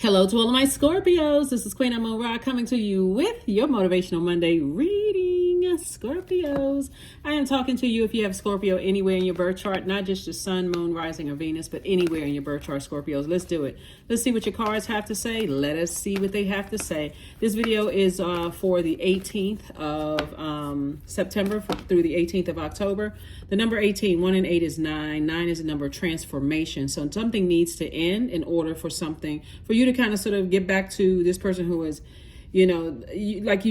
Hello to all of my Scorpios. This is Queen Amun Ra coming to you with your Motivational Monday reading. Scorpios. I am talking to you if you have Scorpio anywhere in your birth chart, not just your sun, moon, rising, or Venus, but anywhere in your birth chart, Scorpios. Let's do it. Let's see what your cards have to say. Let us see what they have to say. This video is for the 18th of September through the 18th of October. The number 18, 1 and 8 is 9. 9 is a number of transformation. So something needs to end in order for you to kind of sort of get back to this person who is, you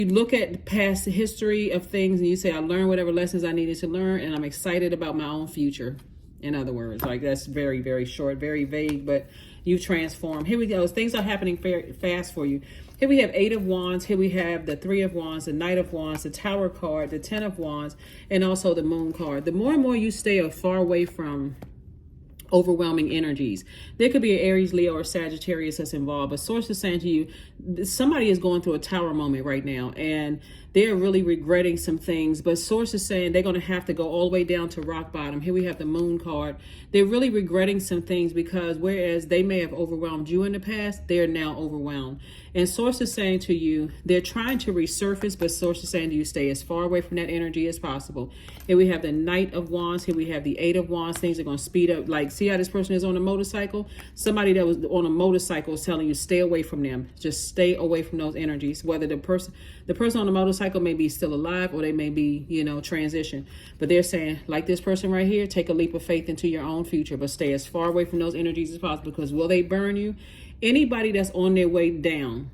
look at past history of things and you say, I learned whatever lessons I needed to learn and I'm excited about my own future. In other words, like that's very, very short, very vague, but you transform. Here we go. Things are happening very fast for you. Here we have 8 of Wands. Here we have the 3 of Wands, the Knight of Wands, the Tower card, the 10 of Wands, and also the Moon card. The more and more you stay far away from overwhelming energies, there could be an Aries, Leo, or Sagittarius that's involved, but source is saying to you, somebody is going through a tower moment right now and they're really regretting some things, but source is saying they're going to have to go all the way down to rock bottom. Here we have the Moon card. They're really regretting some things because whereas they may have overwhelmed you in the past, they're now overwhelmed. And source is saying to you, they're trying to resurface, but source is saying to you, stay as far away from that energy as possible. Here we have the Knight of Wands. Here we have the 8 of Wands. Things are going to speed up. Like, see how this person is on a motorcycle? Somebody that was on a motorcycle is telling you, stay away from them. Just stay away from those energies. Whether the person on the motorcycle may be still alive or they may be, transition. But they're saying, like this person right here, take a leap of faith into your own future, but stay as far away from those energies as possible, because will they burn you? Anybody that's on their way down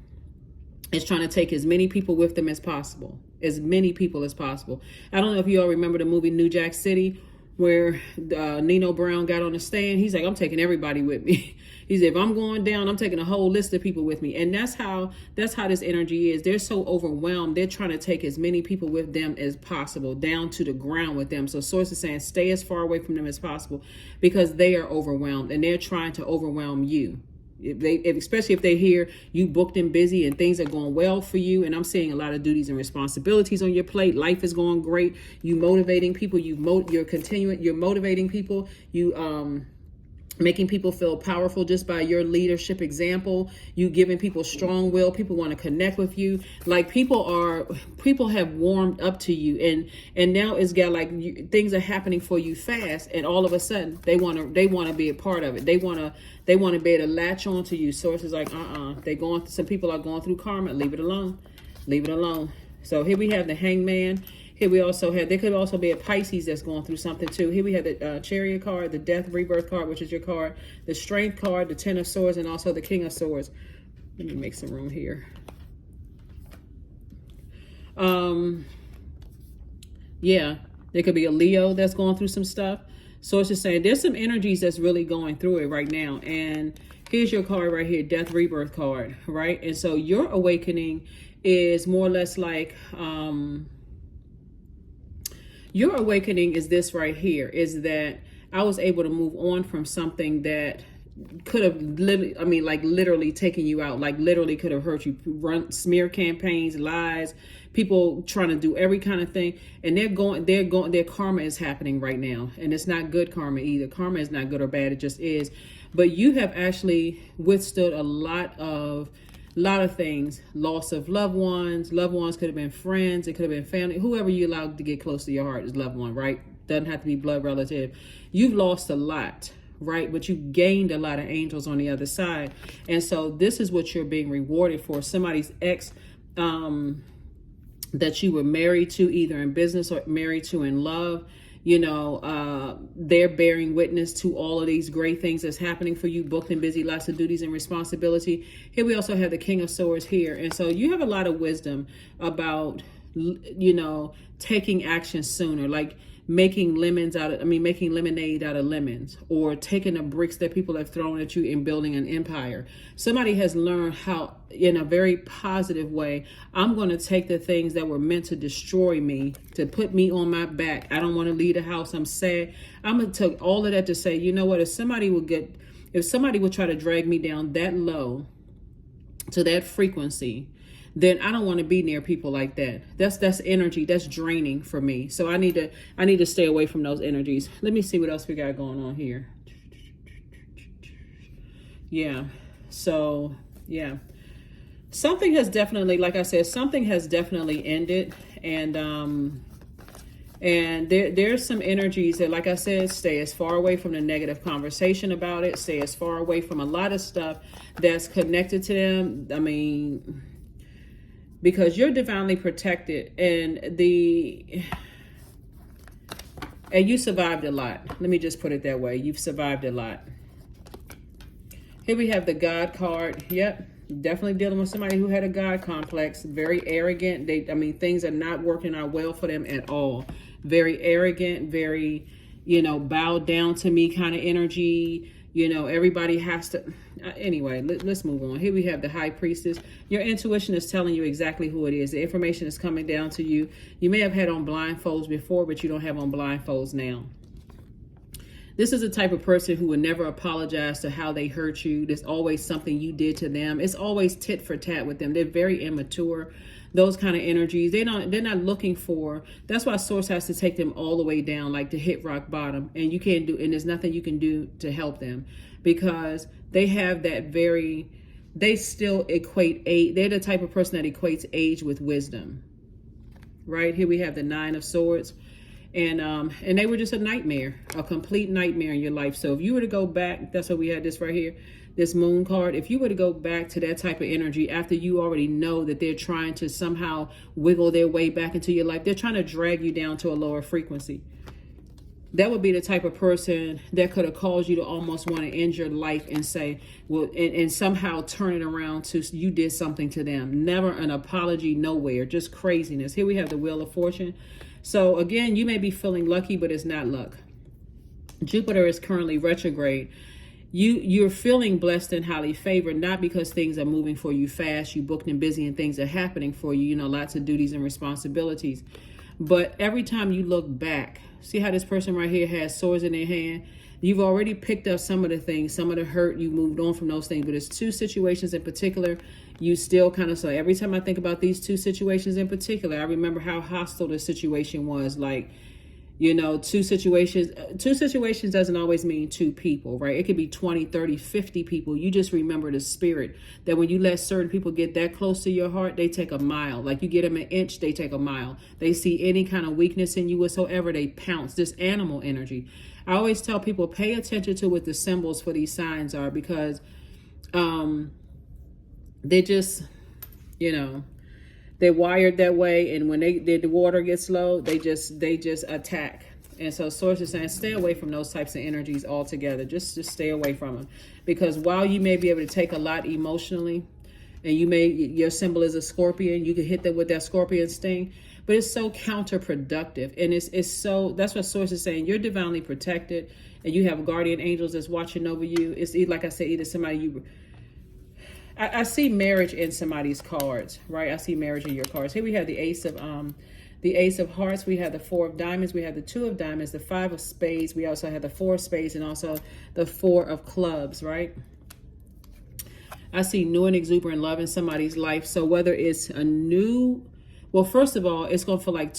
is trying to take as many people with them as possible. As many people as possible. I don't know if you all remember the movie New Jack City, where Nino Brown got on the stand. He's like, I'm taking everybody with me. He said, if I'm going down, I'm taking a whole list of people with me. And that's how this energy is. They're so overwhelmed. They're trying to take as many people with them as possible, down to the ground with them. So source is saying, stay as far away from them as possible, because they are overwhelmed and they're trying to overwhelm you. Especially if they hear you booked and busy and things are going well for you, and I'm seeing a lot of duties and responsibilities on your plate. Life is going great. You motivating people. You're motivating people. You making people feel powerful just by your leadership example. You giving people strong will. People want to connect with you. Like people have warmed up to you, and now it's got things are happening for you fast, and all of a sudden they want to be a part of it. They want to be able to latch on to you. Sources like some people are going through karma. Leave it alone. Leave it alone. So here we have the Hangman. Here we also have, there could also be a Pisces that's going through something too. Here we have the Chariot card, the Death Rebirth card, which is your card, the Strength card, the 10 of Swords, and also the King of Swords. Let me make some room here. Yeah, there could be a Leo that's going through some stuff. So it's just saying there's some energies that's really going through it right now. And here's your card right here, Death Rebirth card, right? And so your awakening is more or less like, your awakening is this right here, is that I was able to move on from something that could have literally taken you out, like literally could have hurt you. Run smear campaigns, lies, people trying to do every kind of thing, and their karma is happening right now, and it's not good karma either. Karma is not good or bad, it just is. But you have actually withstood a lot of things. Loss of loved ones could have been friends, it could have been family, whoever you allowed to get close to your heart is loved one, right? Doesn't have to be blood relative. You've lost a lot, right? But you gained a lot of angels on the other side. And so this is what you're being rewarded for. Somebody's ex that you were married to, either in business or married to in love, they're bearing witness to all of these great things that's happening for you, booked and busy, lots of duties and responsibility. Here we also have the King of Swords here. And so you have a lot of wisdom about, taking action sooner, like making lemonade out of lemons, or taking the bricks that people have thrown at you and building an empire. Somebody has learned how, in a very positive way, I'm going to take the things that were meant to destroy me, to put me on my back. I don't want to leave the house. I'm sad. I'm going to take all of that to say, you know what, if somebody would try to drag me down that low to that frequency, then I don't want to be near people like that. That's energy that's draining for me. So I need to stay away from those energies. Let me see what else we got going on here. Yeah. So Yeah. Something has definitely, like I said, something has definitely ended. And there's some energies that, like I said, stay as far away from the negative conversation about it. Stay as far away from a lot of stuff that's connected to them. I mean, because you're divinely protected, and you survived a lot. Let me just put it that way. You've survived a lot. Here we have the God card. Yep. Definitely dealing with somebody who had a God complex. Very arrogant. Things are not working out well for them at all. Very arrogant, very, bow down to me kind of energy. Everybody has to. Anyway, let's move on. Here we have the High Priestess. Your intuition is telling you exactly who it is. The information is coming down to you. You may have had on blindfolds before, but you don't have on blindfolds now. This is the type of person who would never apologize to how they hurt you. There's always something you did to them. It's always tit for tat with them. They're very immature. Those kind of energies, they're not looking for. That's why Source has to take them all the way down, like to hit rock bottom. And there's nothing you can do to help them, because they have that they still equate age. They're the type of person that equates age with wisdom. Right here we have the Nine of Swords. And they were just a nightmare, a complete nightmare in your life. So if you were to go back, that's what we had this right here, this Moon card. If you were to go back to that type of energy after you already know that they're trying to somehow wiggle their way back into your life, they're trying to drag you down to a lower frequency. That would be the type of person that could have caused you to almost want to end your life and say, well, and somehow turn it around to you did something to them. Never an apology, nowhere, just craziness. Here we have the Wheel of Fortune. So again, you may be feeling lucky, but it's not luck. Jupiter is currently retrograde. You're feeling blessed and highly favored, not because things are moving for you fast, you booked and busy, and things are happening for you, lots of duties and responsibilities. But every time you look back, see how this person right here has swords in their hand? You've already picked up some of the things, some of the hurt, you moved on from those things. But there's two situations in particular you still kind of say, every time I think about these two situations in particular, I remember how hostile the situation was. Like, two situations doesn't always mean two people, right? It could be 20, 30, 50 people. You just remember the spirit that when you let certain people get that close to your heart, they take a mile. Like you get them an inch, they take a mile. They see any kind of weakness in you whatsoever, they pounce. This animal energy. I always tell people, pay attention to what the symbols for these signs are, because they just, they're wired that way. And when the water gets low, they just attack. And so Source is saying, stay away from those types of energies altogether. Just stay away from them, because while you may be able to take a lot emotionally, and your symbol is a scorpion, you can hit them with that scorpion sting, but it's so counterproductive. And it's so, that's what Source is saying. You're divinely protected, and you have guardian angels that's watching over you. It's like I said, either somebody I see marriage in somebody's cards, right? I see marriage in your cards. Here we have the Ace of Hearts. We have the Four of Diamonds. We have the Two of Diamonds, the Five of Spades. We also have the Four of Spades, and also the Four of Clubs, right? I see new and exuberant love in somebody's life. So whether it's a new, well, first of all, it's going to feel like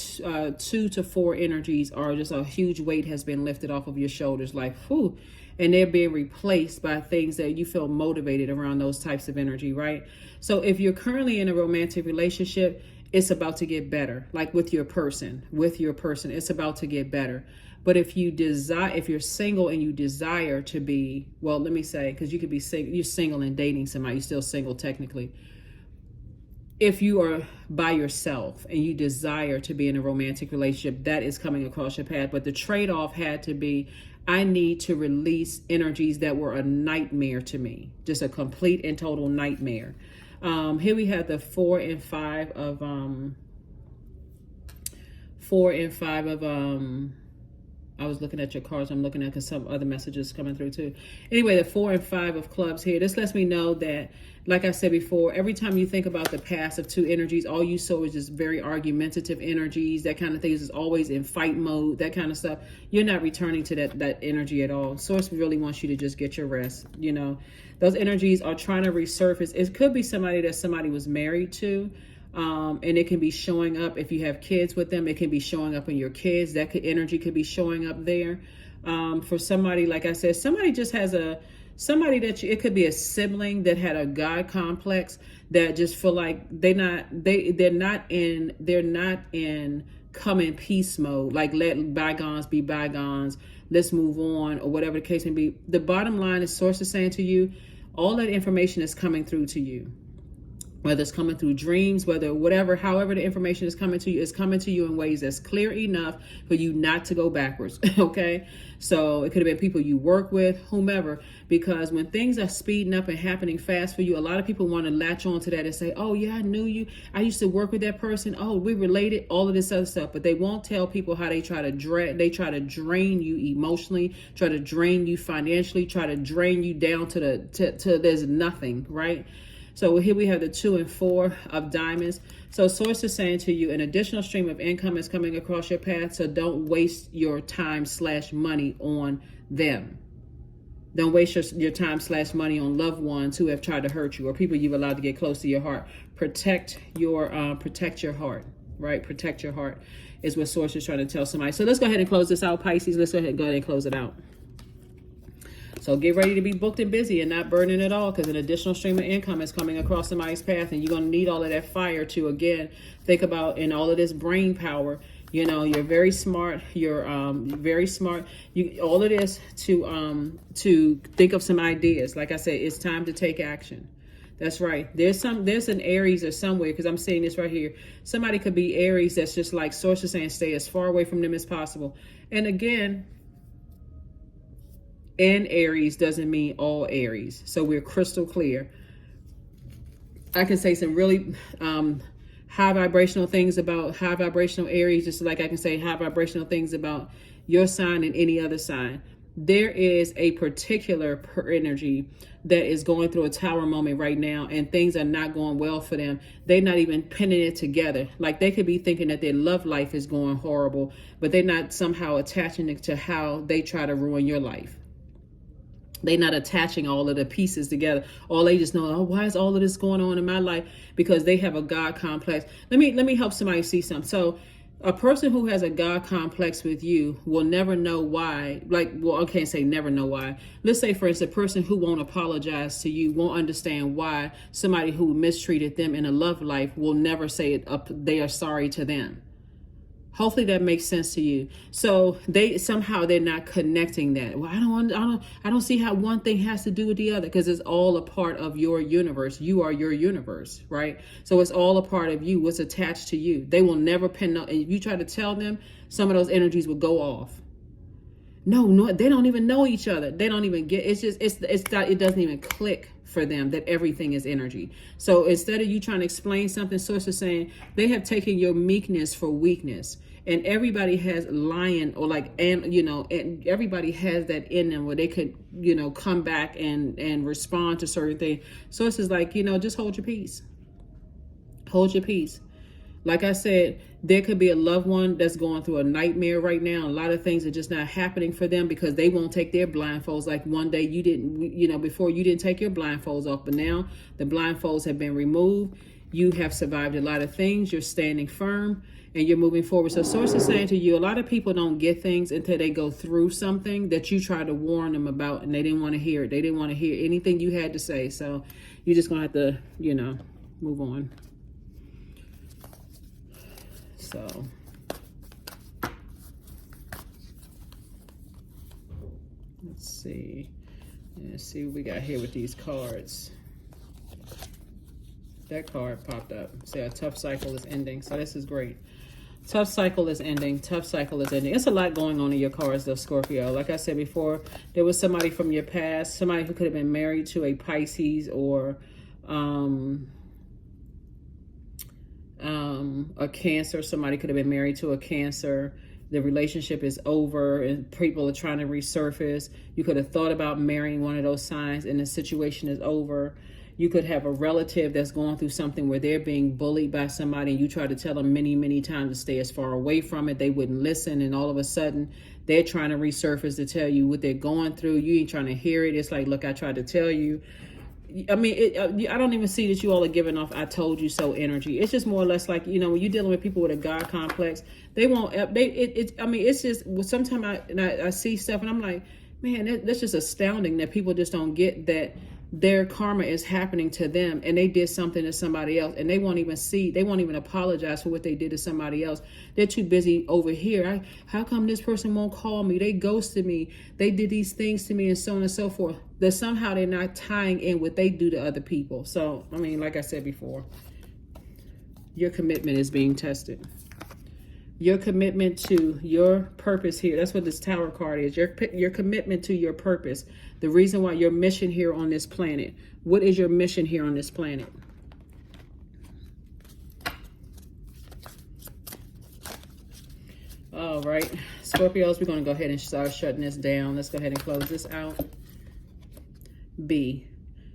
2 to 4 energies, or just a huge weight has been lifted off of your shoulders, like, whew. And they're being replaced by things that you feel motivated around, those types of energy, right? So if you're currently in a romantic relationship, it's about to get better. Like with your person, it's about to get better. But if you're single and you desire to be, well, let me say, because you could be you're single and dating somebody, you're still single technically. If you are by yourself and you desire to be in a romantic relationship, that is coming across your path. But the trade-off had to be, I need to release energies that were a nightmare to me, just a complete and total nightmare. Here we have the 4 and 5 of I was looking at your cards. I'm looking at some other messages coming through too. Anyway, the 4 and 5 of clubs here. This lets me know that, like I said before, every time you think about the past of two energies, all you saw is just very argumentative energies, that kind of thing. Is always in fight mode, that kind of stuff. You're not returning to that energy at all. Source really wants you to just get your rest. Those energies are trying to resurface. It could be somebody that somebody was married to. And it can be showing up if you have kids with them. It can be showing up in your kids. Energy could be showing up there. For somebody, like I said, somebody just has somebody that it could be a sibling that had a God complex that just feel like they're not in come in peace mode, like let bygones be bygones, let's move on, or whatever the case may be. The bottom line is source is saying to you, all that information is coming through to you. Whether it's coming through dreams, however the information is coming to you, is coming to you in ways that's clear enough for you not to go backwards, okay? So it could have been people you work with, whomever, because when things are speeding up and happening fast for you, a lot of people want to latch on to that and say, oh yeah, I knew you. I used to work with that person. Oh, we related, all of this other stuff. But they won't tell people how they try to drain you emotionally, try to drain you financially, try to drain you down to there's nothing, right? So here we have the 2 and 4 of diamonds. So source is saying to you, an additional stream of income is coming across your path. So don't waste your time / money on them. Don't waste your time / money on loved ones who have tried to hurt you or people you've allowed to get close to your heart. Protect your heart, right? Protect your heart is what source is trying to tell somebody. So let's go ahead and close this out, Pisces. Let's go ahead and close it out. So get ready to be booked and busy and not burning at all, because an additional stream of income is coming across somebody's path, and you're going to need all of that fire to, again, think about, and all of this brain power. You know, you're very smart. You're very smart. All of this to think of some ideas. Like I said, it's time to take action. That's right. There's an Aries or somewhere, because I'm seeing this right here. Somebody could be Aries that's just like sources saying stay as far away from them as possible. And again, and Aries doesn't mean all Aries. So we're crystal clear. I can say some really high vibrational things about high vibrational Aries, just like I can say high vibrational things about your sign and any other sign. There is a particular energy that is going through a tower moment right now, and things are not going well for them. They're not even pinning it together. Like they could be thinking that their love life is going horrible, but they're not somehow attaching it to how they try to ruin your life. They're not attaching all of the pieces together. All they just know, oh, why is all of this going on in my life? Because they have a God complex. Let me help somebody see something. So a person who has a God complex with you will never know why. I can't say never know why. Let's say, for instance, a person who won't apologize to you won't understand why somebody who mistreated them in a love life will never say they are sorry to them. Hopefully that makes sense to you. So they're not connecting that. Well, I don't see how one thing has to do with the other, because it's all a part of your universe. You are your universe, right? So it's all a part of you, what's attached to you. They will never pin up. And if you try to tell them, some of those energies will go off. No, they don't even know each other. They don't even get, it doesn't even click for them that everything is energy. So instead of you trying to explain something, source is saying they have taken your meekness for weakness. And everybody has lion and everybody has that in them where they could, come back and respond to certain things. Source is like, just hold your peace. Hold your peace. Like I said, there could be a loved one that's going through a nightmare right now. A lot of things are just not happening for them because they won't take their blindfolds. Like one day you didn't, before you didn't take your blindfolds off, but now the blindfolds have been removed. You have survived a lot of things. You're standing firm and you're moving forward. So source is saying to you, a lot of people don't get things until they go through something that you try to warn them about, and they didn't want to hear it. They didn't want to hear anything you had to say. So you're just going to have to, move on. So let's see what we got here with these cards. That card popped up. Say a tough cycle is ending. So this is great. Tough cycle is ending. Tough cycle is ending. It's a lot going on in your cards though, Scorpio. Like I said before, there was somebody from your past, somebody who could have been married to a Pisces or a Cancer. Somebody could have been married to a Cancer. The relationship is over and people are trying to resurface. You could have thought about marrying one of those signs and the situation is over. You could have a relative that's going through something where they're being bullied by somebody and you try to tell them many, many times to stay as far away from it. They wouldn't listen, and all of a sudden they're trying to resurface to tell you what they're going through. You ain't trying to hear it. It's like, look, I tried to tell you. I mean, I don't even see that you all are giving off "I told you so" energy. It's just more or less like, when you're dealing with people with a God complex, they won't. It's just sometimes I see stuff and I'm like, Man, that's just astounding that people just don't get that their karma is happening to them and they did something to somebody else and they won't even apologize for what they did to somebody else. They're too busy over here. How come this person won't call me? They ghosted me. They did these things to me and so on and so forth. That somehow they're not tying in what they do to other people. So, I mean, like I said before, your commitment is being tested. Your commitment to your purpose here. That's what this Tower card is. Your commitment to your purpose. The reason why your mission here on this planet. What is your mission here on this planet? All right. Scorpios, we're going to go ahead and start shutting this down. Let's go ahead and close this out. B.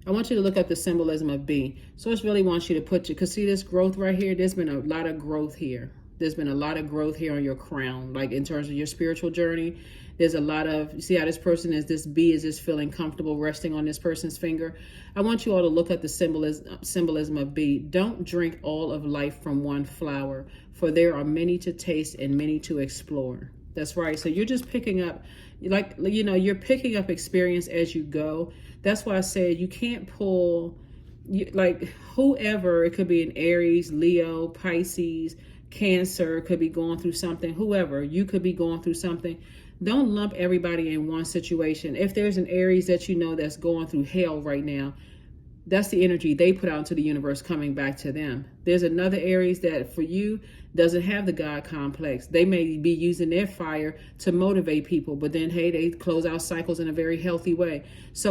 I want you to look up the symbolism of B. So it really wants you to put because see this growth right here? There's been a lot of growth here. There's been a lot of growth here on your crown, like in terms of your spiritual journey. There's a lot of, you see how this person is, this bee is just feeling comfortable resting on this person's finger. I want you all to look at the symbolism of bee. Don't drink all of life from one flower, for there are many to taste and many to explore. That's right. So you're just picking up, like, you know, you're picking up experience as you go. That's why I said you can't pull, like whoever, it could be an Aries, Leo, Pisces, Cancer, could be going through something, whoever, you could be going through something. Don't lump everybody in one situation. If there's an Aries that you know that's going through hell right now, that's the energy they put out into the universe coming back to them. There's another Aries that for you doesn't have the God complex. They may be using their fire to motivate people, but then, hey, they close out cycles in a very healthy way. So